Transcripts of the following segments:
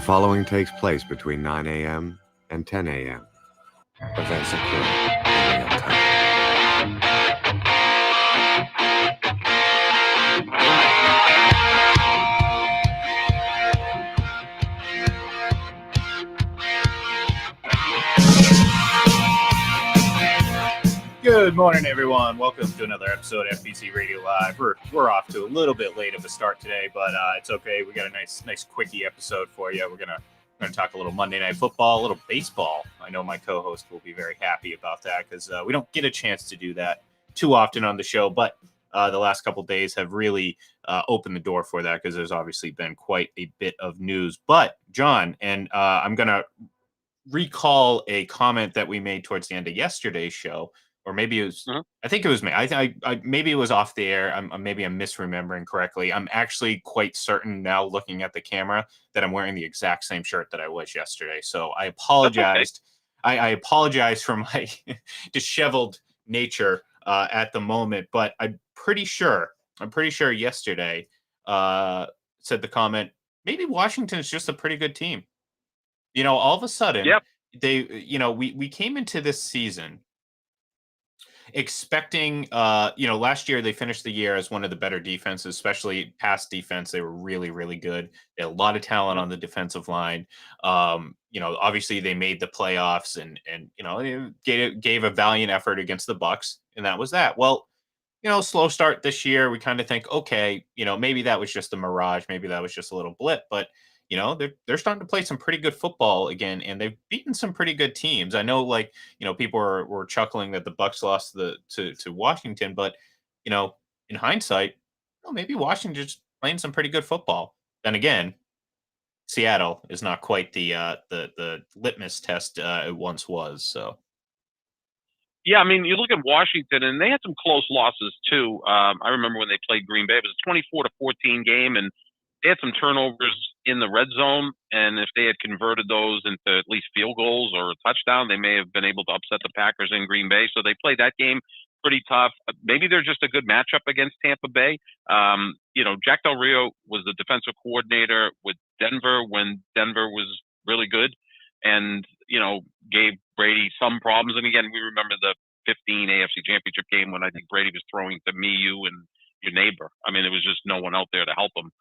following takes place between 9 a.m. and 10 a.m. Events occur in real time. Good morning, everyone. Welcome to another episode of FBC Radio Live. We're off to a little bit late of a start today, but it's okay. We got a nice quickie episode for you. We're gonna talk a little Monday Night Football, a little baseball. I know my co-host will be very happy about that because we don't get a chance to do that too often on the show. But the last couple of days have really opened the door for that because there's obviously been quite a bit of news. But John, and I'm gonna recall a comment that we made towards the end of yesterday's show. Or maybe it was, I think it was me. I maybe it was off the air. Maybe I'm misremembering correctly. I'm actually quite certain now, looking at the camera, that I'm wearing the exact same shirt that I was yesterday. So I apologized. Okay. I apologize for my disheveled nature at the moment, but I'm pretty sure yesterday said the comment, maybe Washington is just a pretty good team. You know, all of a sudden, we came into this season expecting, last year they finished the year as one of the better defenses, especially pass defense. They were really, really good. They had a lot of talent on the defensive line. Obviously they made the playoffs and gave a valiant effort against the Bucks, and that was that. Well, slow start this year. We kind of think, okay, maybe that was just a mirage. Maybe that was just a little blip, but they're starting to play some pretty good football again, and they've beaten some pretty good teams. I know, people were chuckling that the Bucks lost to Washington, but in hindsight, maybe Washington just playing some pretty good football. Then again, Seattle is not quite the litmus test it once was. So. Yeah, I mean, you look at Washington, and they had some close losses too. I remember when they played Green Bay; it was a 24-14 game, and they had some turnovers in the red zone. And if they had converted those into at least field goals or a touchdown, they may have been able to upset the Packers in Green Bay. So they played that game pretty tough. Maybe they're just a good matchup against Tampa Bay. Jack Del Rio was the defensive coordinator with Denver when Denver was really good, and gave Brady some problems. And again, we remember the 15 AFC Championship game when I think Brady was throwing to me, you, and your neighbor. I mean, there was just no one out there to help him.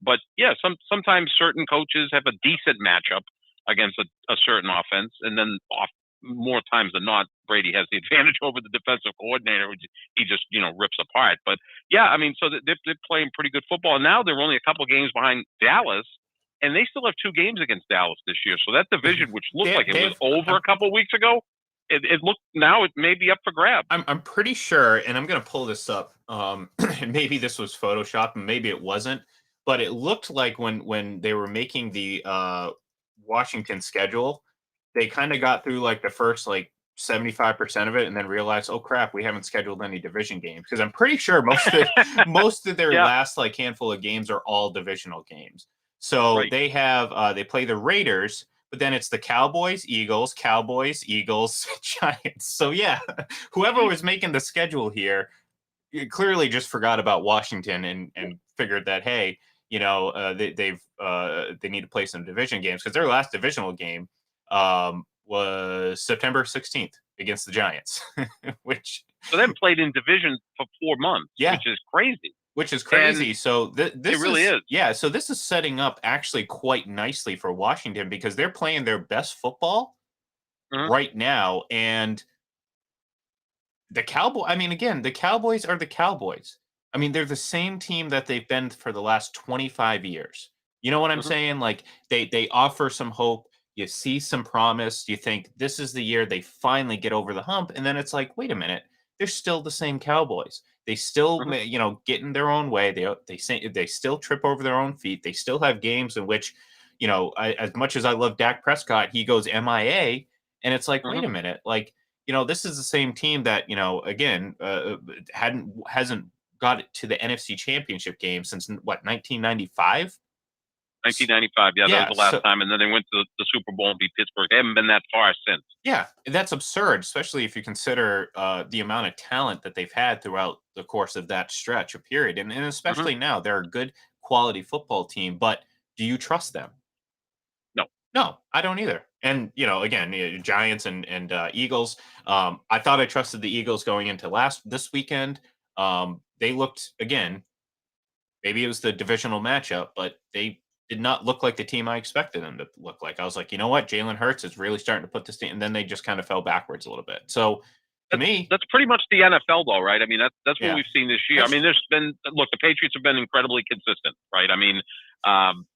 But yeah, sometimes certain coaches have a decent matchup against a certain offense, and then more times than not, Brady has the advantage over the defensive coordinator, which he just rips apart. But yeah, I mean, so they're playing pretty good football. Now they're only a couple games behind Dallas, and they still have 2 games against Dallas this year. So that division, which looked like it was over a couple of weeks ago, it looked, now it may be up for grabs. I'm pretty sure, and I'm going to pull this up. Maybe this was Photoshop, and maybe it wasn't, but it looked like when they were making the Washington schedule, they kind of got through like the first 75% of it, and then realized, oh crap, we haven't scheduled any division games, because I'm pretty sure most of their last handful of games are all divisional games. So they have they play the Raiders, but then it's the Cowboys, Eagles, Giants. So yeah, whoever was making the schedule here clearly just forgot about Washington and figured that, hey, they need to play some division games, because their last divisional game was September 16th against the Giants, so they haven't played in division for 4 months, which is crazy. And so this it really is. Yeah, so this is setting up actually quite nicely for Washington, because they're playing their best football right now. And the Cowboys, the Cowboys are the Cowboys. I mean, they're the same team that they've been for the last 25 years. You know what I'm saying? Like, they offer some hope. You see some promise. You think this is the year they finally get over the hump. And then it's like, wait a minute, they're still the same Cowboys. They still, get in their own way. They still trip over their own feet. They still have games in which, as much as I love Dak Prescott, he goes MIA. And it's like, wait a minute, this is the same team that, again, hasn't got it to the NFC Championship game since 1995? 1995, that was the last time, and then they went to the Super Bowl and beat Pittsburgh. They haven't been that far since. Yeah, that's absurd, especially if you consider the amount of talent that they've had throughout the course of that stretch of period. And especially now, they're a good quality football team, but do you trust them? No, I don't either. And again, Giants and Eagles. I thought I trusted the Eagles going into this weekend. They looked again. Maybe it was the divisional matchup, but they did not look like the team I expected them to look like. I was like, you know what, Jalen Hurts is really starting to put this team, and then they just kind of fell backwards a little bit. So to me, That's pretty much the NFL, though, right? I mean, that's what yeah, we've seen this year. I mean, there's been the Patriots have been incredibly consistent, right? I mean,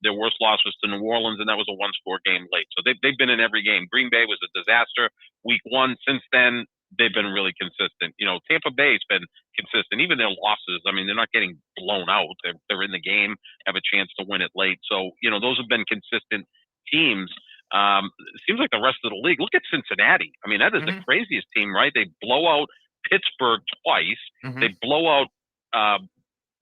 their worst loss was to New Orleans, and that was a one-score game late. So they've been in every game. Green Bay was a disaster week one. Since then, they've been really consistent. Tampa Bay's been consistent. Even their losses, I mean, they're not getting blown out. They're in the game, have a chance to win it late. So those have been consistent teams. It seems like the rest of the league. Look at Cincinnati. I mean, that is the craziest team, right? They blow out Pittsburgh twice. They blow out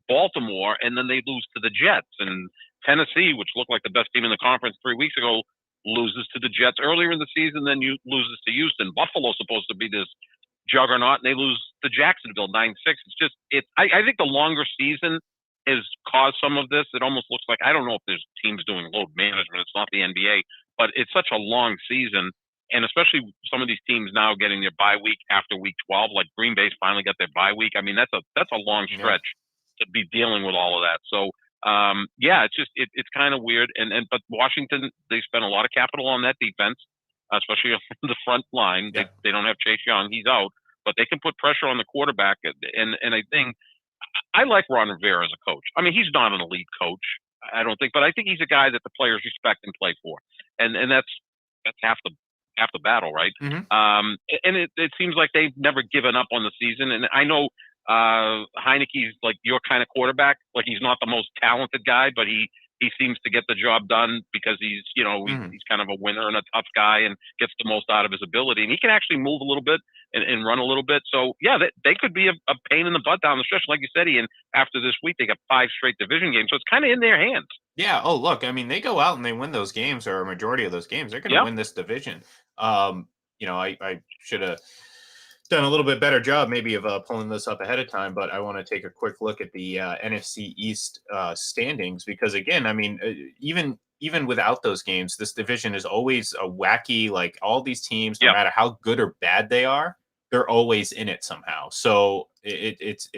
Baltimore, and then they lose to the Jets. And Tennessee, which looked like the best team in the conference 3 weeks ago, loses to the Jets earlier in the season. Then loses to Houston. Buffalo's supposed to be this juggernaut, and they lose to Jacksonville 9-6. I think the longer season has caused some of this. It almost looks like, I don't know if there's teams doing load management. It's not the NBA. But it's such a long season, and especially some of these teams now getting their bye week after week 12, like Green Bay's finally got their bye week. I mean, that's a long stretch to be dealing with all of that. So, it's kind of weird. But Washington, they spent a lot of capital on that defense, especially on the front line. Yeah. They don't have Chase Young; he's out, but they can put pressure on the quarterback. And I think I like Ron Rivera as a coach. I mean, he's not an elite coach, I don't think, but I think he's a guy that the players respect and play for, and that's half the battle, right? And it seems like they've never given up on the season. And I know Heineke's like your kind of quarterback. Like, he's not the most talented guy, but he seems to get the job done because he's he's kind of a winner and a tough guy and gets the most out of his ability. And he can actually move a little bit and run a little bit. So yeah, they could be a pain in the butt down the stretch, like you said, Ian. After this week, they got 5 straight division games, so it's kind of in their hands. Yeah. Oh, look, I mean, they go out and they win those games, or a majority of those games. They're going to win this division. I should have done a little bit better job maybe of pulling this up ahead of time, but I want to take a quick look at the NFC East standings, because again, I mean, even without those games, this division is always a wacky, like all these teams, no matter how good or bad they are, they're always in it somehow. So this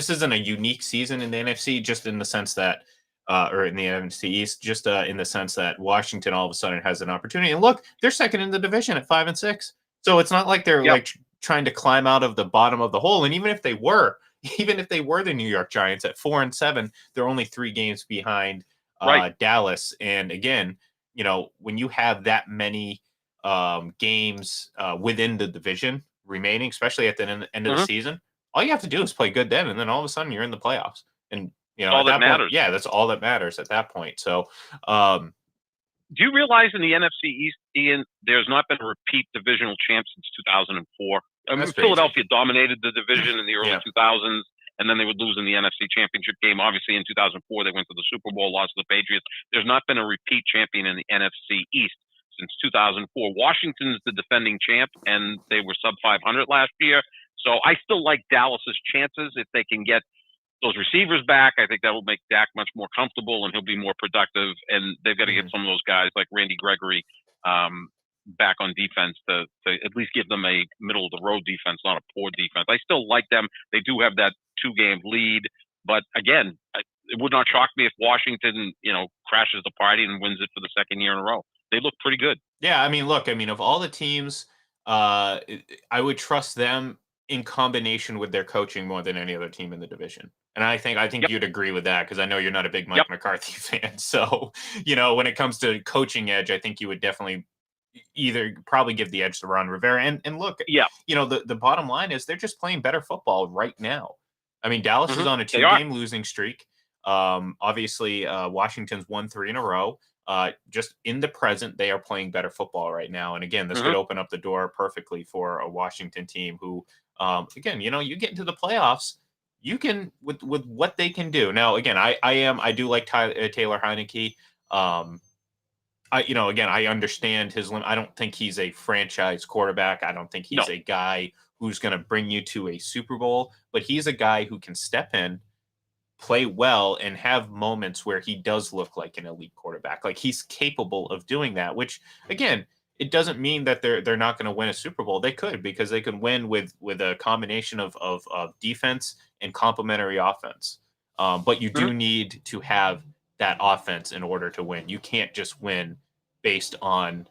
isn't a unique season in the NFC, just in the sense that or in the NFC East, just in the sense that Washington all of a sudden has an opportunity. And look, they're second in the division at 5-6. So it's not like they're like trying to climb out of the bottom of the hole. And even if they were the New York Giants at 4-7, they're only 3 games behind Dallas. And again, when you have that many games within the division remaining, especially at the end of the season, all you have to do is play good then, and then all of a sudden you're in the playoffs. And all that matters. Point, that's all that matters at that point. So, do you realize in the NFC East, Ian, there's not been a repeat divisional champ since 2004? I mean, Philadelphia dominated the division in the early 2000s, and then they would lose in the NFC Championship game. Obviously, in 2004, they went to the Super Bowl, lost to the Patriots. There's not been a repeat champion in the NFC East since 2004. Washington's the defending champ, and they were sub 500 last year. So I still like Dallas's chances if they can get those receivers back. I think that will make Dak much more comfortable, and he'll be more productive. And they've got to get some of those guys like Randy Gregory back on defense to at least give them a middle of the road defense, not a poor defense. I still like them. They do have that 2-game lead, but again, it would not shock me if Washington, crashes the party and wins it for the second year in a row. They look pretty good. Yeah, I mean, look, of all the teams, I would trust them in combination with their coaching more than any other team in the division. And I think you'd agree with that, because I know you're not a big Mike McCarthy fan. So, when it comes to coaching edge, I think you would definitely probably give the edge to Ron Rivera. And look, the bottom line is they're just playing better football right now. I mean, Dallas is on a 2-game losing streak. Obviously, Washington's won 3 in a row. Just in the present, they are playing better football right now. And again, this could open up the door perfectly for a Washington team who, again, you get into the playoffs, you can with what they can do. Now, again, I do like Taylor Heineke. I understand his limit. I don't think he's a franchise quarterback. I don't think he's a guy who's going to bring you to a Super Bowl, but he's a guy who can step in, play well and have moments where he does look like an elite quarterback. Like he's capable of doing that, which again, it doesn't mean that they're not going to win a Super Bowl. They could, because they can win with a combination of defense and complementary offense. But you do need to have that offense in order to win. You can't just win based on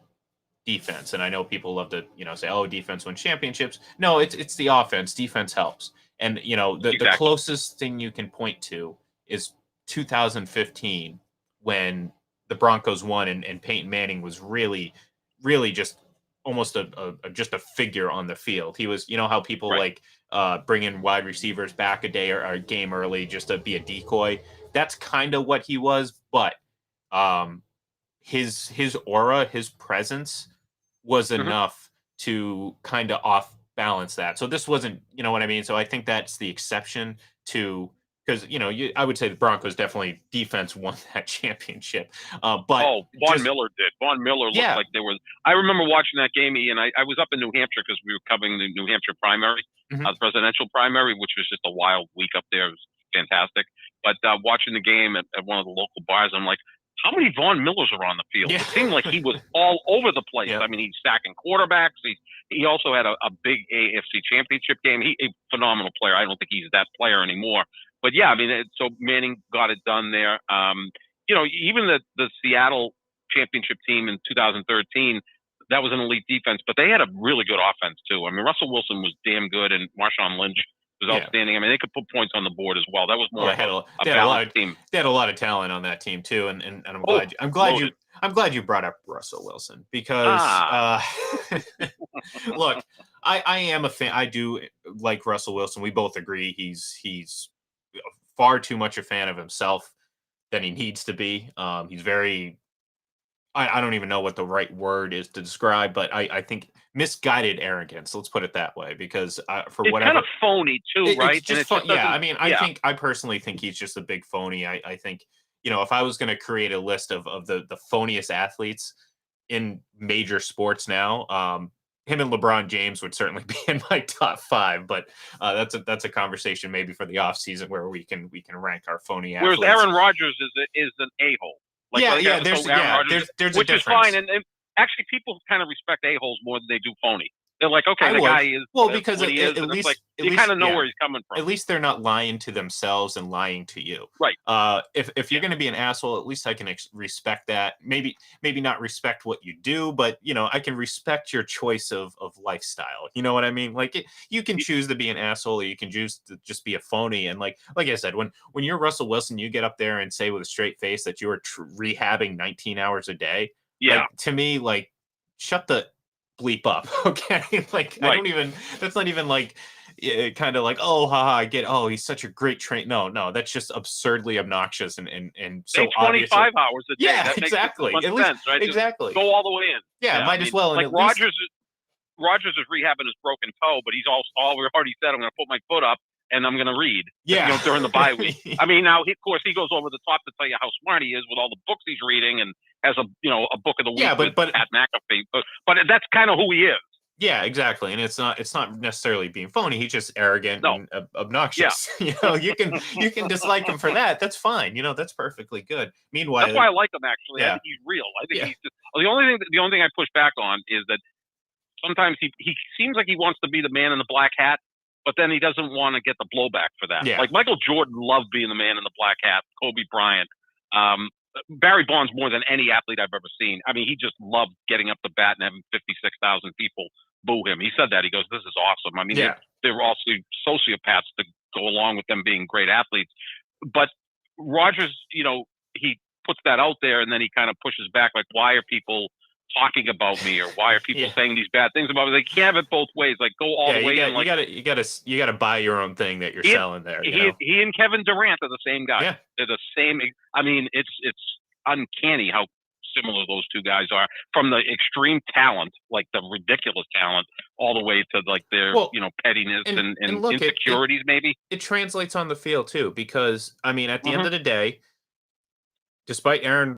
defense. And I know people love to, say, oh, defense wins championships. No, it's the offense. Defense helps. And, the closest thing you can point to is 2015 when the Broncos won and Peyton Manning was really, really just almost just a figure on the field. He was, how people bring in wide receivers back a day or a game early just to be a decoy. That's kind of what he was, but his aura, his presence was enough to kind of off balance that. So this wasn't, you know what I mean? So I think that's the exception to, because, I would say the Broncos definitely defense won that championship. But Von Miller did. Von Miller looked like there was. I remember watching that game, Ian. I was up in New Hampshire because we were covering the New Hampshire primary, the presidential primary, which was just a wild week up there. It was fantastic. But watching the game at one of the local bars, I'm like, how many Von Millers are on the field? Yeah. It seemed like he was all over the place. Yeah. I mean, he's stacking quarterbacks. He also had a big AFC championship game. He a phenomenal player. I don't think he's that player anymore. But yeah, I mean, so Manning got it done there. Even the Seattle championship team in 2013, that was an elite defense, but they had a really good offense too. I mean, Russell Wilson was damn good, and Marshawn Lynch was outstanding. I mean, they could put points on the board as well. That was more a balanced team. They had a lot of talent on that team too, and I'm glad you brought up Russell Wilson because look, I am a fan. I do like Russell Wilson. We both agree he's far too much a fan of himself than he needs to be. He's very. I don't even know what the right word is to describe, but I think misguided arrogance. Let's put it that way, because for it's whatever, kind of phony too, right? It's just yeah. I mean, I personally think he's just a big phony. I think, if I was going to create a list of the phoniest athletes in major sports now, him and LeBron James would certainly be in my top 5. But that's a conversation maybe for the off season where we can rank our phony athletes. Whereas Aaron Rodgers is an a-hole. There's a which difference. Is fine, and actually, people kind of respect a-holes more than they do phony. They're like, okay, guy is because at least you kind of know where he's coming from. At least they're not lying to themselves and lying to you, right? If you're going to be an asshole, at least I can respect that. Maybe not respect what you do, but I can respect your choice of lifestyle. You know what I mean? Like you can choose to be an asshole, or you can choose to just be a phony. And like I said, when you're Russell Wilson, you get up there and say with a straight face that you are rehabbing 19 hours a day. Yeah, like, to me, like, shut the bleep up. Okay, like right. I don't even. That's not even like kind of like, oh, haha, I get. Oh, he's such a great train. No, that's just absurdly obnoxious and so 25 hours a day. Yeah, that exactly. Makes At least, sense, right? exactly. Just go all the way in. Yeah, might as well. Like Rodgers is rehabbing his broken toe, but he's already said, I'm going to put my foot up and I'm going to read. Yeah, during the bye week. I mean, now of course he goes over the top to tell you how smart he is with all the books he's reading and has a book of the week. Yeah, but Pat McAfee. But that's kind of who he is. Yeah, exactly. And it's not necessarily being phony. He's just arrogant and obnoxious. Yeah. You can dislike him for that. That's fine. That's perfectly good. Meanwhile, that's why I like him actually. Yeah. I think he's real. I think he's just, the only thing I push back on is that sometimes he seems like he wants to be the man in the black hat, but then he doesn't want to get the blowback for that. Yeah. Like Michael Jordan loved being the man in the black hat. Kobe Bryant. Barry Bonds more than any athlete I've ever seen. I mean, he just loved getting up the bat and having 56,000 people boo him. He said that. He goes, "This is awesome." I mean, they're also sociopaths to go along with them being great athletes. But Rodgers, he puts that out there and then he kind of pushes back, like, why are people talking about me, or why are people saying these bad things about me? They can't have it both ways. Like, go all the way in. Like, you gotta buy your own thing that you're selling there. He and Kevin Durant are the same guy. Yeah. They're the same. I mean, it's uncanny how similar those two guys are, from the extreme talent, like the ridiculous talent, all the way to like their pettiness and look, insecurities. Maybe it translates on the field too, because I mean, at the end of the day, despite Aaron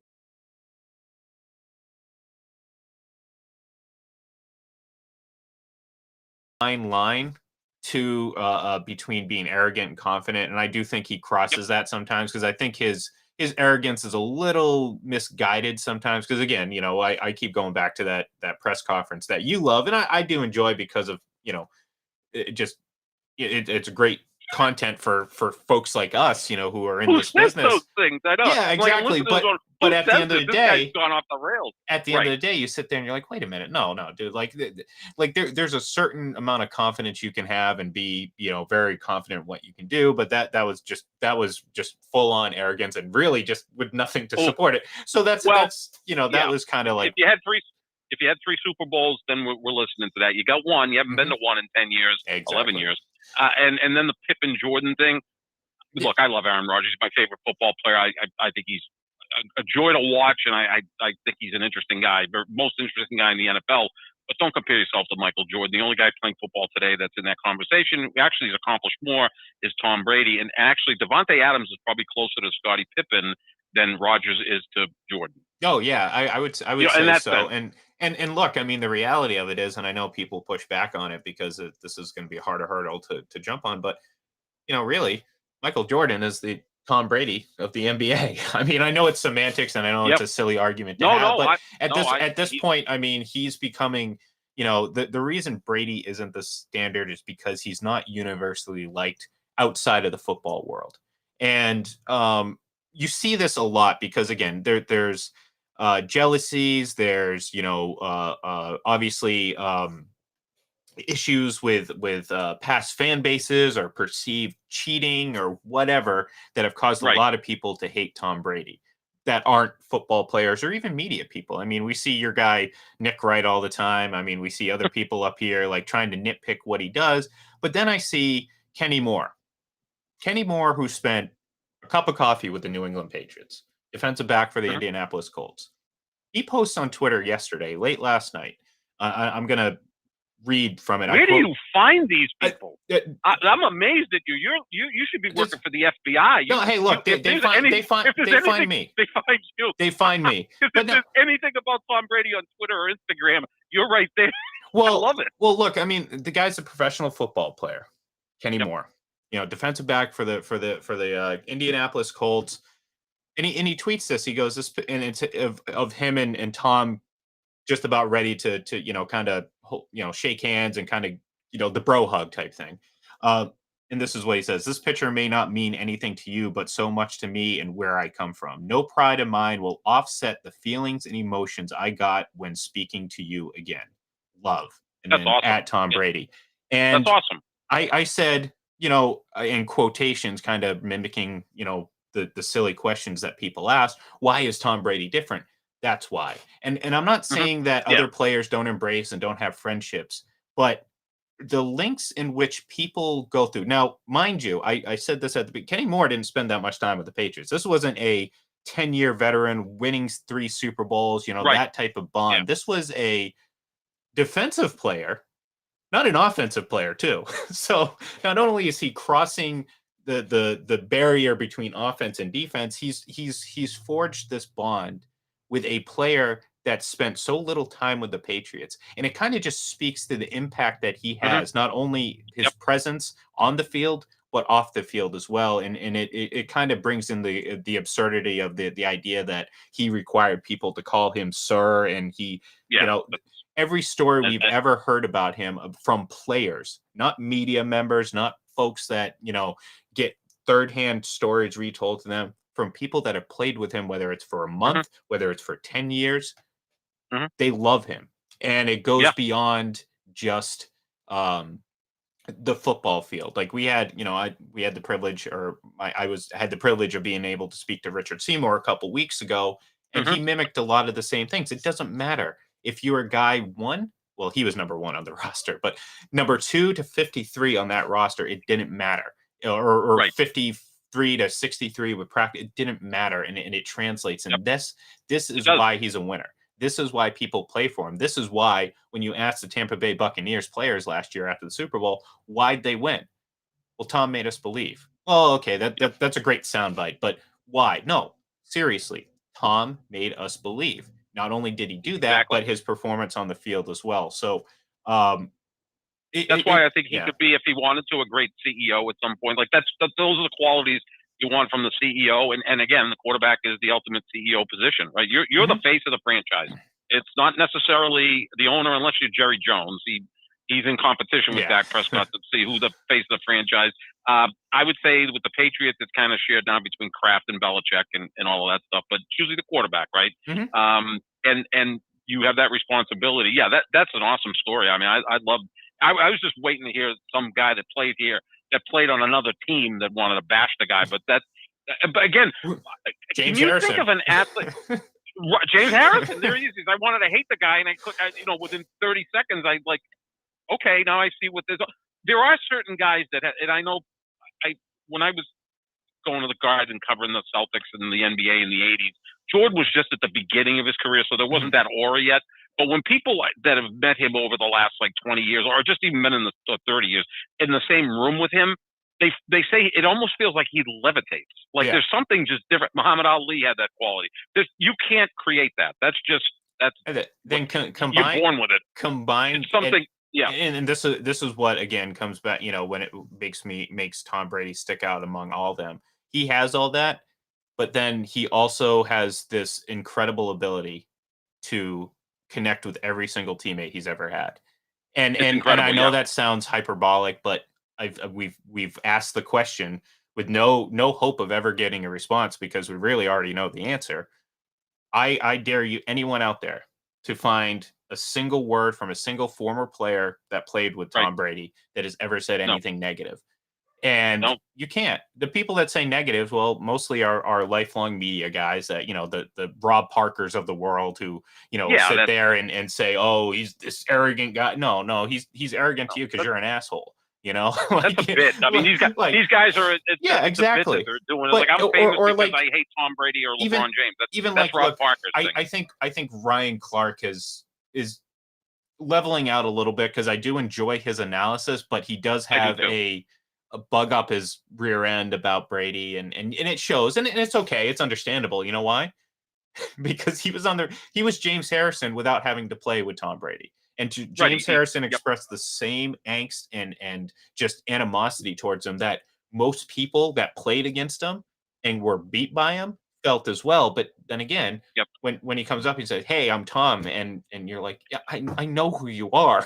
line, between being arrogant and confident, and I do think he crosses that sometimes because I think his arrogance is a little misguided sometimes. Because again, I keep going back to that press conference that you love, and I do enjoy because of it just it's great content for folks like us, who are in Who this says those business. things? I know. Yeah, Like, exactly. listeners going, But who at the says end of this? the This guy's day, gone off the rails. at the end of the day, you sit there and you're like, wait a minute, no, dude, like there's a certain amount of confidence you can have and be, very confident in what you can do, but that was just full on arrogance and really just with nothing to support it. So that's Well, that was kind of like, if you had three Super Bowls, then we're listening to that. You got one. You haven't been to one in 10 years, exactly. 11 years. And then the Pippen Jordan thing. Look, I love Aaron Rodgers. He's my favorite football player. I think he's a joy to watch, and I think he's an interesting guy, most interesting guy in the NFL. But don't compare yourself to Michael Jordan. The only guy playing football today that's in that conversation, who actually has accomplished more, is Tom Brady. And actually, Devontae Adams is probably closer to Scottie Pippen than Rodgers is to Jordan. Oh yeah, I would say so. And look, I mean, the reality of it is, and I know people push back on it because this is going to be a harder hurdle to jump on, but really, Michael Jordan is the Tom Brady of the NBA. I mean, I know it's semantics and I know it's a silly argument to have, but at this point, I mean, he's becoming, the reason Brady isn't the standard is because he's not universally liked outside of the football world. And you see this a lot because again, there's jealousies, there's, obviously issues with past fan bases or perceived cheating or whatever that have caused a lot of people to hate Tom Brady that aren't football players or even media people. I mean, we see your guy Nick Wright all the time. I mean, we see other people up here like trying to nitpick what he does. But then I see Kenny Moore, who spent a cup of coffee with the New England Patriots, defensive back for the Indianapolis Colts. He posts on Twitter yesterday, late last night. I'm going to read from it. Where do you find these people? I'm amazed at you. You should be working for the FBI. No, hey, look, they find me. They find you. They find me. If there's anything about Tom Brady on Twitter or Instagram, you're right there. Well, I love it. Well, look, I mean, the guy's a professional football player, Kenny Moore. Defensive back for the Indianapolis Colts, and he tweets this. He goes, "This," and it's of him and Tom, just about ready to kind of shake hands and kind of the bro hug type thing. And this is what he says: "This picture may not mean anything to you, but so much to me and where I come from. No pride of mine will offset the feelings and emotions I got when speaking to you again. Love." And that's awesome. At Tom Brady. And that's awesome. I said, in quotations, kind of mimicking, the silly questions that people ask. Why is Tom Brady different? That's why. And I'm not saying that other players don't embrace and don't have friendships, but the links in which people go through. Now, mind you, I said this at the beginning. Kenny Moore didn't spend that much time with the Patriots. This wasn't a 10-year veteran winning 3 Super Bowls, that type of bond. Yeah. This was a defensive player, not an offensive player too. So not only is he crossing the barrier between offense and defense, he's forged this bond with a player that spent so little time with the Patriots. And it kind of just speaks to the impact that he has, not only his presence on the field, but off the field as well. And it kind of brings in the absurdity of the idea that he required people to call him sir. And he, every story we've ever heard about him from players, not media members, not folks that, get third-hand stories retold to them, from people that have played with him, whether it's for a month, whether it's for 10 years, they love him. And it goes beyond just the football field. Like we had, we had the privilege, or I had the privilege of being able to speak to Richard Seymour a couple weeks ago, and he mimicked a lot of the same things. It doesn't matter if you're a guy 1, well, he was number 1 on the roster, but number 2 to 53 on that roster, it didn't matter. Or 53 to 63 with practice, it didn't matter, and it translates. And this is why he's a winner. This is why people play for him. This is why when you ask the Tampa Bay Buccaneers players last year after the Super Bowl, why'd they win? Well, Tom made us believe. Oh, okay, that's a great soundbite, but why? No, seriously, Tom made us believe. Not only did he do that, but his performance on the field as well. So That's why I think he could be, if he wanted to, a great CEO at some point. Like those are the qualities you want from the CEO. And again, the quarterback is the ultimate CEO position, right? You're the face of the franchise. It's not necessarily the owner unless you're Jerry Jones. He's in competition with Dak Prescott to see who's the face of the franchise. I would say with the Patriots, it's kind of shared now between Kraft and Belichick and all of that stuff, but it's usually the quarterback, right? And you have that responsibility. Yeah, that's an awesome story. I mean, I was just waiting to hear some guy that played here, that played on another team, that wanted to bash the guy. But again, James can you Harrison. think of an athlete? James Harrison. There he is. I wanted to hate the guy, and within 30 seconds, okay, now I see what there are certain guys and I know, when I was going to the Garden covering the Celtics and the NBA in the 80s, Jordan was just at the beginning of his career, so there wasn't that aura yet. But when people that have met him over the last 20 years, or just even been in the 30 years, in the same room with him, they say it almost feels like he levitates. There's something just different. Muhammad Ali had that quality. You can't create that. That's then combine. You're born with it. Combined something. And this is what again comes back. When it makes Tom Brady stick out among all of them. He has all that, but then he also has this incredible ability to connect with every single teammate he's ever had. And I know that sounds hyperbolic, but we've asked the question with no hope of ever getting a response, because we really already know the answer. I dare you, anyone out there, to find a single word from a single former player that played with Tom Brady that has ever said anything negative. And you can't. The people that say negatives, well, mostly are lifelong media guys that, the Rob Parkers of the world who, sit there and say, oh, he's this arrogant guy. No, he's arrogant to you because you're an asshole. That's a bit. I mean, these guys are. Exactly. They're doing it. I'm famous because I hate Tom Brady or LeBron James. That's Rob Parker's thing. I think Ryan Clark is leveling out a little bit, because I do enjoy his analysis, but he does have a bug up his rear end about Brady, and it shows, and it's okay, it's understandable. You know why? Because he was James Harrison without having to play with Tom Brady, and James Harrison expressed the same angst and just animosity towards him that most people that played against him and were beat by him felt as well. But then again, when he comes up, he says, "Hey, I'm Tom," and you're like, "Yeah, I know who you are."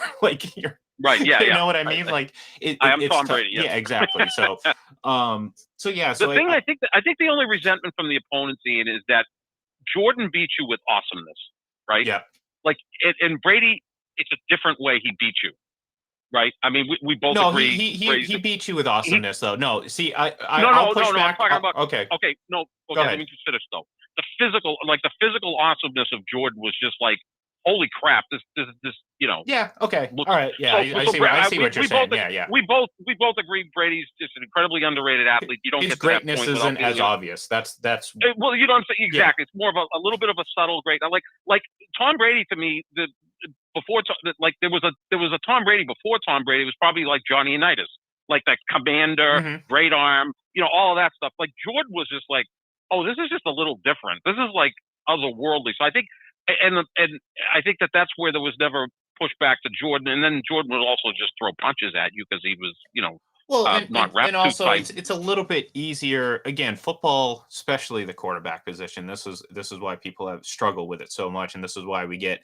You're right. Yeah, you know what I mean? I am it's Tom Brady. Yes. Yeah, exactly. So, the thing I think the only resentment from the opponent scene is that Jordan beat you with awesomeness, right? Yeah. And Brady, it's a different way he beat you, right? I mean, we both agree. He beat you with awesomeness, though. No, see, I'll push back. I'm talking about. Okay. No. Okay. Let me just finish though. The physical awesomeness of Jordan was just holy crap! This. Yeah. Okay. All right. Yeah. I see what you're saying. We both agree Brady's just an incredibly underrated athlete. You don't His get to that greatness point isn't as obvious. That's well, you know what I'm saying. Exactly. It's more of a little bit of a subtle great. Like Tom Brady to me. There was a Tom Brady before Tom Brady. It was probably like Johnny Unitas, like that commander, great arm, all of that stuff. Like Jordan was just oh, this is just a little different. This is otherworldly. So I think. And I think that's where there was never pushback to Jordan, and then Jordan would also just throw punches at you because he was, not wrapped and also too tight. It's a little bit easier. Again, football, especially the quarterback position. This is why people have struggled with it so much, and this is why we get,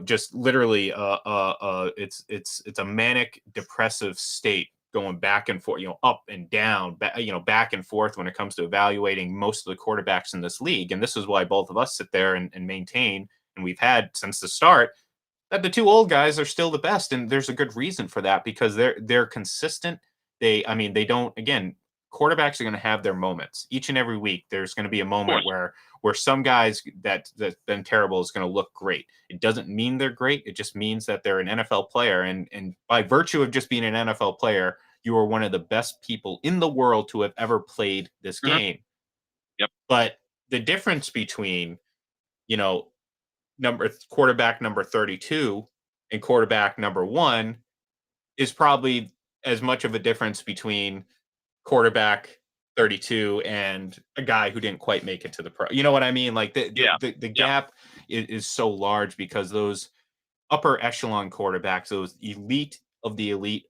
just literally, it's a manic depressive state going back and forth, up and down, back and forth when it comes to evaluating most of the quarterbacks in this league. And this is why both of us sit there and maintain, and we've had since the start, that the two old guys are still the best. And there's a good reason for that, because they're consistent. They don't, again, quarterbacks are going to have their moments each and every week. There's going to be a moment where some guys that's been terrible is going to look great. It doesn't mean they're great. It just means that they're an NFL player. And by virtue of just being an NFL player, you are one of the best people in the world to have ever played this game. Yep. But the difference between, quarterback number 32 and quarterback number 1 is probably as much of a difference between quarterback 32 and a guy who didn't quite make it to the pro. You know what I mean? The gap is so large, because those upper echelon quarterbacks, those elite of the elite,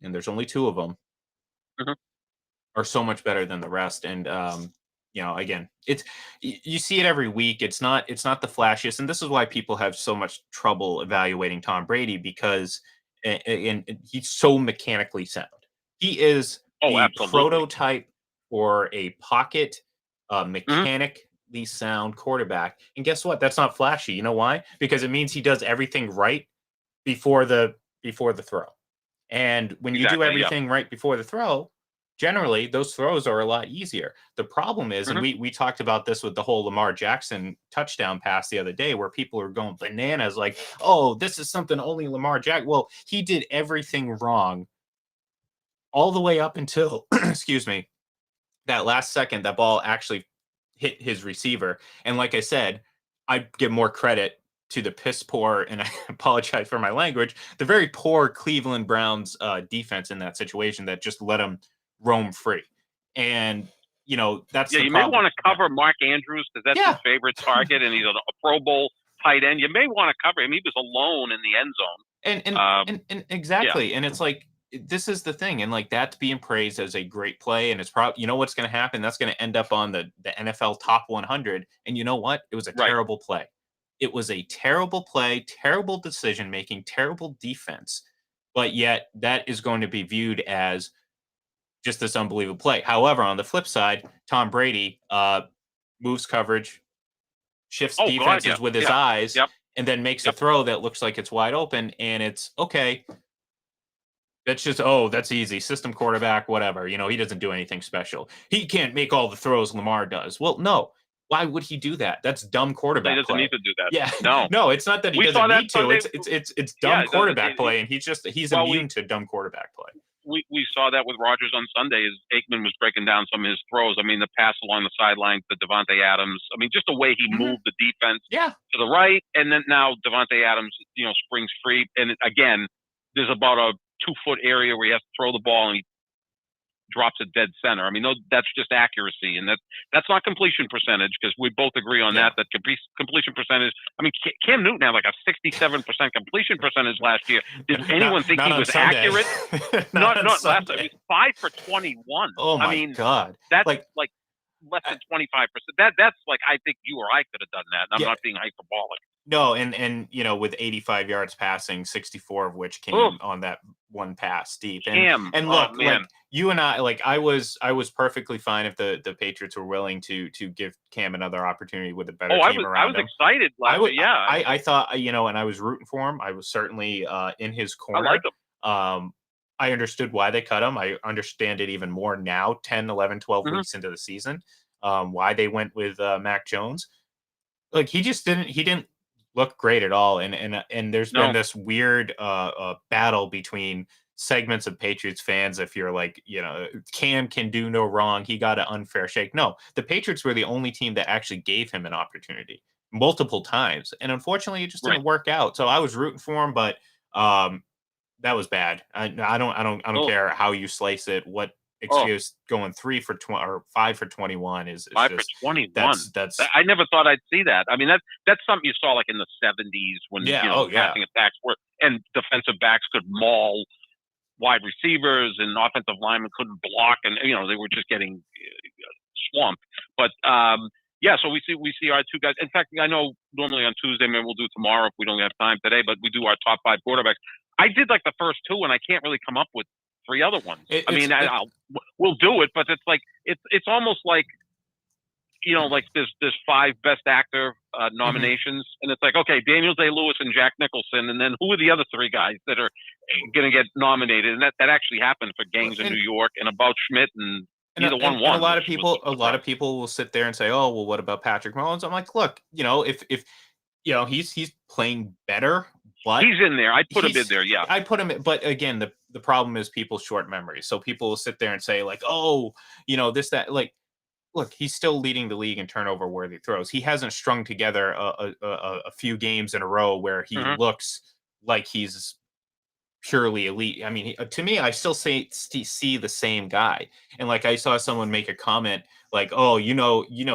and there's only two of them, Mhm. are so much better than the rest. And again, you see it every week. It's not the flashiest, and this is why people have so much trouble evaluating Tom Brady, because and he's so mechanically sound. He is Oh, the absolutely. prototype for a pocket Mhm. mechanically sound quarterback. And guess what? That's not flashy. You know why? Because it means he does everything right before the throw. And when you do Exactly. Yeah. everything right before the throw, generally those throws are a lot easier. The problem is, and Mhm. we talked about this with the whole Lamar Jackson touchdown pass the other day, where people are going bananas, like, "Oh, this is something only Lamar Jack." Well, he did everything wrong all the way up until, excuse me, that last second that ball actually hit his receiver. And like I said, I give more credit to the piss poor, and I apologize for my language, the very poor Cleveland Browns defense in that situation that just let him roam free. And that's Yeah, the you may problem. want to cover Mark Andrews because that's his Yeah, favorite target, and he's a Pro Bowl tight end. You may want to cover him. He was alone in the end and zone. and and Yeah, exactly. And it's like, this is the thing, and like, that's being praised as a great play, and it's probably, what's going to happen, that's going to end up on the NFL top 100. And you know what, it was a right. terrible play. It was a terrible play, terrible decision making, terrible defense, but yet that is going to be viewed as just this unbelievable play. However, on the flip side, Tom Brady moves coverage, shifts Oh God, yeah, defenses with his yeah, eyes, yep, and then makes a yep. throw that looks like it's wide open. And it's okay. That's just, oh, that's easy. System quarterback, whatever. He doesn't do anything special. He can't make all the throws Lamar does. Well, no. Why would he do that? That's dumb He quarterback doesn't need play. to do that. Yeah. No, No, it's not that he we saw doesn't that need to. Sunday. It's Yeah, dumb quarterback play, and he's well, immune to dumb quarterback play. we saw that with Rodgers on Sunday. As Aikman was breaking down some of his throws. I mean, the pass along the sideline to Devontae Adams. I mean, just the way he Mhm. moved the defense Yeah. to the right, and then now Devontae Adams, springs free, and again, there's about a 2-foot area where he has to throw the ball, and he drops it dead center. I mean, that's just accuracy, and that's not completion percentage, because we both agree on Yeah. that completion percentage. I mean, Cam Newton had like a 67% completion percentage last year. Did anyone think Not he on was Sunday. accurate? Not on Not last time. Sunday. He was 5 for 21. Oh I my mean, God. that's Like, like less I- than 25%. That's like, I think you or I could have done that. And I'm yeah. not being hyperbolic. No, and with 85 yards passing, 64 of which Oh, came on that one pass deep. And Cam. and Oh look, man. like, you and I, like, I was perfectly fine if the Patriots were willing to give Cam another opportunity with a better Oh, team I around was him. excited I last would year. Yeah, I thought, and I was rooting for him. I was certainly in his I like corner. him. I understood why they cut him. I understand it even more now, 10, 11, 12 Hmm. weeks into the season, why they went with Mac Jones. Like, he didn't look great at all. And there's been No, this weird battle between segments of Patriots fans. If you're like, Cam can do no wrong, he got an unfair shake. No, the Patriots were the only team that actually gave him an opportunity multiple times, and unfortunately it just right. didn't work out. So I was rooting for him, but um that was bad. I don't Oh, care how you slice it. What oh. excuse going 3 for 20 or 5 for 21 is 5 for 21. that's I never thought I'd see that. I mean, that's something you saw like in the 70s when yeah, oh yeah. passing attacks were, and defensive backs could maul wide receivers, and offensive linemen couldn't block, and they were just getting swamped. But yeah, so we see our two guys. In fact, I know normally on Tuesday, maybe we'll do tomorrow if we don't have time today, but we do our top 5 quarterbacks. I did like the first 2, and I can't really come up with 3 other ones. It, I it's mean, it, we'll do it, but it's like it's almost like like there's 5 best actor mhm. nominations, and it's like, okay, Daniel Day-Lewis and Jack Nicholson, and then who are the other 3 guys that are going to get nominated? And that actually happened for Gangs in and New York and About Schmidt, and and, neither one and a won, lot of which was people a surprise. will sit there and say, "Oh, well, what about Patrick Mahomes?" I'm like, look, if he's playing better, but He's in there. I'd put him in he's there. Yeah. I put him in, but again, the problem is people's short memory. So people will sit there and say, like, "Oh, this, that." Like, look, he's still leading the league in turnover worthy throws. He hasn't strung together a few games in a row where he Hmm. looks like he's purely elite. I mean, to me, I still see the same guy. And like, I saw someone make a comment like, "Oh,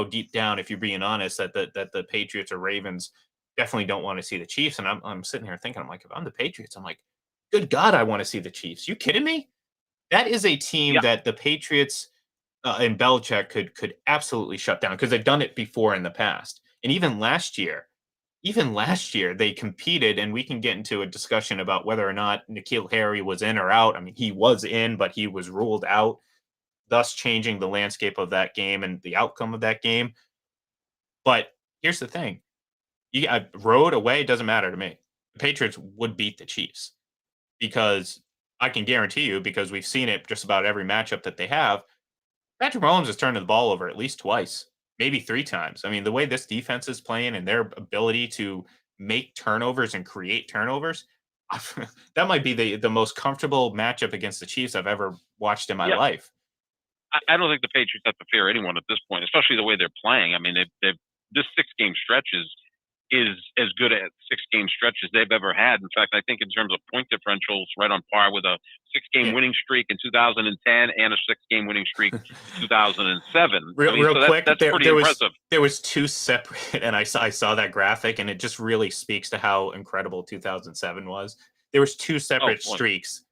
deep down, if you're being honest, that the Patriots or Ravens definitely don't want to see the Chiefs." And I'm sitting here thinking, I'm like, if I'm the Patriots, I'm like, good God, I want to see the Chiefs. You kidding me? That is a team Yeah. that the Patriots and Belichick could absolutely shut down because they've done it before in the past. And even last year, they competed, and we can get into a discussion about whether or not N'Keal Harry was in or out. I mean, he was in, but he was ruled out, thus changing the landscape of that game and the outcome of that game. But here's the thing: road away doesn't matter to me. The Patriots would beat the Chiefs because I can guarantee you, because we've seen it just about every matchup that they have. Patrick Mahomes is turning the ball over at least twice, maybe 3 times. I mean, the way this defense is playing and their ability to make turnovers and create turnovers, that might be the most comfortable matchup against the Chiefs I've ever watched in my Yeah. life. I don't think the Patriots have to fear anyone at this point, especially the way they're playing. I mean, this 6-game stretch is as good a 6-game stretch as they've ever had. In fact, I think in terms of point differentials, right on par with a 6-game winning streak in 2010 and a 6-game winning streak in 2007. Real quick, that's pretty impressive. There was 2 separate, and I saw that graphic, and it just really speaks to how incredible 2007 was. There was 2 separate streaks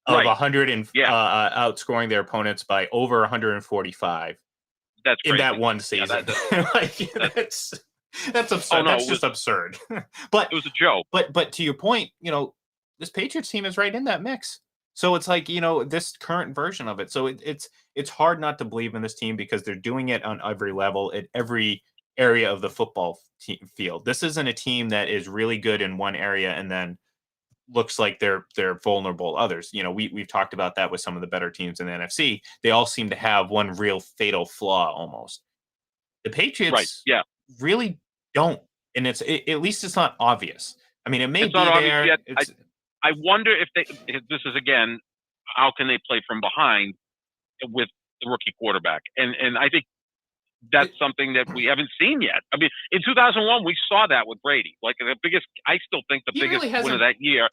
of 100 and outscoring their opponents by over 145. That's crazy. In that one season. That's absurd. That's just absurd. But it was a joke. But to your point, this Patriots team is right in that mix. So it's like, this current version of it. So it's hard not to believe in this team because they're doing it on every level at every area of the football field. This isn't a team that is really good in one area and then looks like they're vulnerable others. We've talked about that with some of the better teams in the NFC. They all seem to have one real fatal flaw almost. The Patriots really don't, and at least it's not obvious. I mean, it may be there. Yet. I wonder if this is again, how can they play from behind with the rookie quarterback? And I think that's something that we haven't seen yet. I mean, in 2001, we saw that with Brady. Like I still think the biggest win of that year.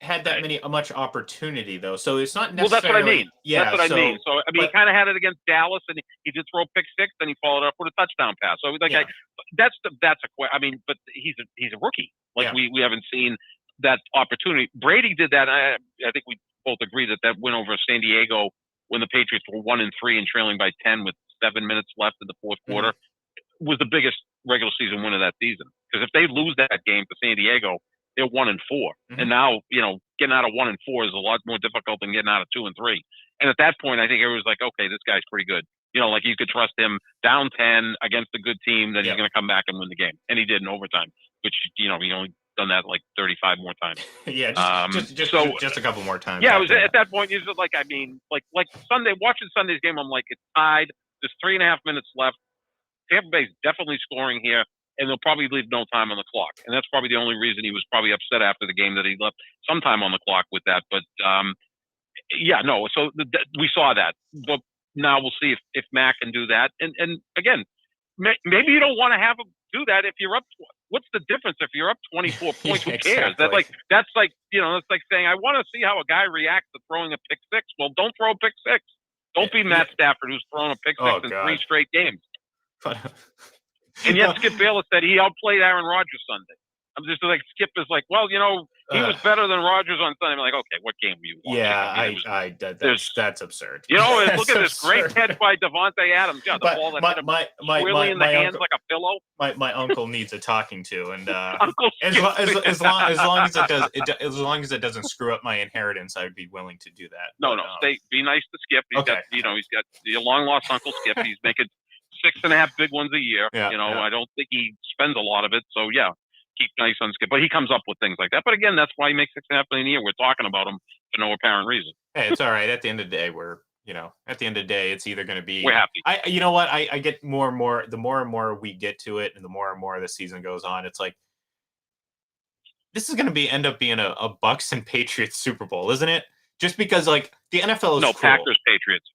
Had that much opportunity though, so it's not necessarily. Well, that's what I mean. Yeah, that's what I mean. So I mean, he kind of had it against Dallas, and he did throw pick 6, then he followed up with a touchdown pass. So that's a. I mean, but he's a rookie. Like we haven't seen that opportunity. Brady did that. I think we both agree that win over San Diego when the Patriots were 1-3 and trailing by 10 with 7 minutes left in the fourth quarter was the biggest regular season win of that season. Because if they lose that game to San Diego, they're 1-4. And now, getting out of 1-4 is a lot more difficult than getting out of 2-3. And at that point, I think everyone was like, okay, this guy's pretty good. Like you could trust him down 10 against a good team that he's going to come back and win the game. And he did in overtime, which, he only done that like 35 more times. Just a couple more times. Yeah, it was at that point. It's like, I mean, like Sunday, watching Sunday's game, I'm like, it's tied. There's 3.5 minutes left. Tampa Bay's definitely scoring here, and they'll probably leave no time on the clock. And that's probably the only reason he was probably upset after the game that he left some time on the clock with that. But so we saw that. But now we'll see if Mac can do that. And again, maybe you don't want to have him do that if you're up. What's the difference if you're up 24 points? Who cares? Exactly. That's like saying I want to see how a guy reacts to throwing a pick 6. Well, don't throw a pick 6. Don't be Matt Stafford, who's thrown a pick 6 in 3 straight games. And yet Skip Bayless said he outplayed Aaron Rodgers Sunday. I'm just like, Skip is like, well, he was better than Rodgers on Sunday. I'm like, okay, what game were you watching? Yeah, that's absurd. Look at this great catch by Devontae Adams. Yeah, the ball that hit him squarely in the hands like a pillow. My uncle needs a talking to, and as long as it doesn't screw up my inheritance, I'd be willing to do that. No, be nice to Skip. He's got the long lost Uncle Skip. He's making 6.5 big ones a year. I don't think he spends a lot of it. So keep nice on Skip, but he comes up with things like that. But again, that's why he makes $6.5 million a year. We're talking about him for no apparent reason. Hey, it's all right. At the end of the day, it's either going to be. We're happy. I get more and more. The more and more we get to it, and the more the season goes on, it's like this is going to end up being a Bucks and Patriots Super Bowl, isn't it? Just because like the NFL is cruel. Packers Patriots.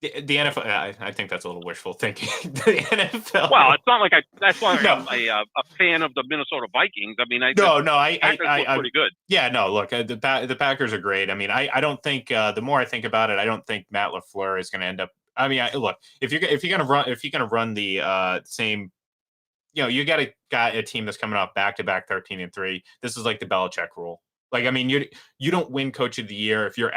The NFL, I think that's a little wishful thinking. The NFL. Well, it's not like I'm a fan of the Minnesota Vikings. I mean, Packers look pretty good. Yeah, no, look, the Packers are great. I mean, I don't think the more I think about it, I don't think Matt LaFleur is going to end up. I mean, look, if you're going to run the same, you got a team that's coming off back-to-back 13-3. This is like the Belichick rule. Like, I mean, you don't win Coach of the Year if you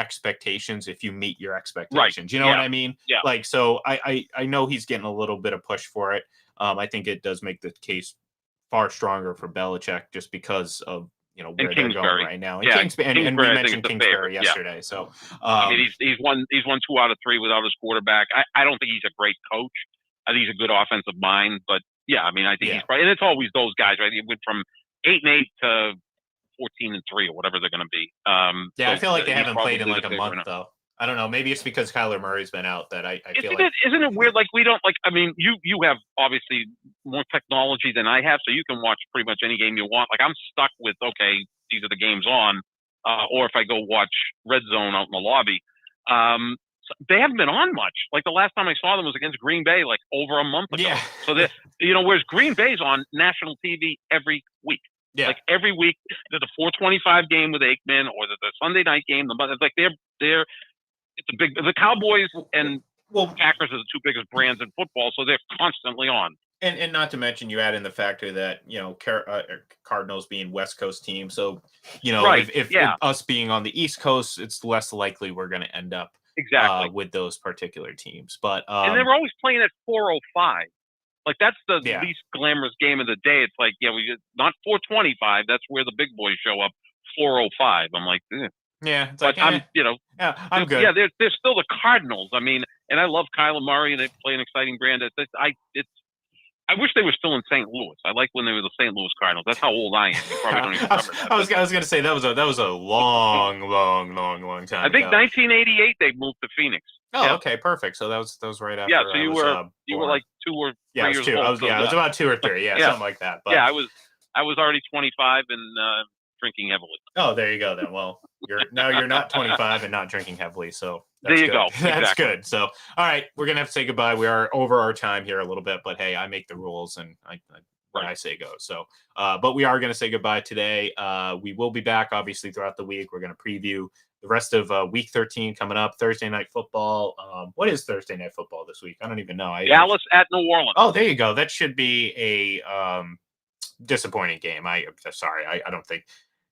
meet your expectations. You know what I mean? Yeah. Like, so I know he's getting a little bit of push for it. I think it does make the case far stronger for Belichick just because of where they're going right now. And and we mentioned Kingsbury yesterday. So I mean, he's won 2 out of 3 without his quarterback. I don't think he's a great coach. I think he's a good offensive mind, but yeah, I mean, I think he's probably, and it's always those guys, right? He went from 8-8 to 14-3 or whatever they're going to be. I feel like they haven't played in like a month though. I don't know. Maybe it's because Kyler Murray's been out that I feel like. Isn't it weird? Like we don't like. I mean, you have obviously more technology than I have, so you can watch pretty much any game you want. Like I'm stuck with these are the games on, or if I go watch Red Zone out in the lobby, so they haven't been on much. Like the last time I saw them was against Green Bay, like over a month ago. Yeah. So whereas Green Bay's on national TV every week. Yeah. Like every week, there's a 4:25 game with Aikman, or there's a Sunday night game. Like they're. The Cowboys and Packers are the 2 biggest brands in football, so they're constantly on. And not to mention, you add in the factor that Cardinals being West Coast team, so if us being on the East Coast, it's less likely we're going to end up with those particular teams. But and they were always playing at 4:05. Like that's the least glamorous game of the day. It's like not 4:25. That's where the big boys show up. 4:05. I'm like. Yeah, but I'm I'm good. Yeah, they're still the Cardinals. I mean, and I love Kyler Murray, and they play an exciting brand. I wish they were still in St. Louis. I like when they were the St. Louis Cardinals. That's how old I am. You probably don't even remember that. I was going to say that was a long time. I think 1988 they moved to Phoenix. Oh, okay, perfect. So that was right after. Yeah, so you were like 2 or 3 years old. It was about 2 or 3. Yeah, something like that. But I was already 25 and drinking heavily. Oh, there you go then. Well, you're not 25 and not drinking heavily, so there you go. That's good. So, all right, we're gonna have to say goodbye. We are over our time here a little bit, but hey, I make the rules and I say go. So, but we are gonna say goodbye today. We will be back obviously throughout the week. We're gonna preview the rest of Week 13 coming up. Thursday night football. What is Thursday night football this week? I don't even know. Dallas at New Orleans. Oh, there you go. That should be a disappointing game. I don't think.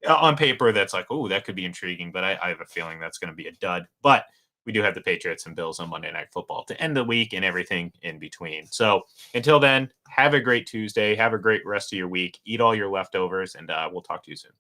On paper, that's like, oh, that could be intriguing, but I have a feeling that's going to be a dud. But we do have the Patriots and Bills on Monday Night Football to end the week and everything in between. So until then, have a great Tuesday. Have a great rest of your week. Eat all your leftovers, and we'll talk to you soon.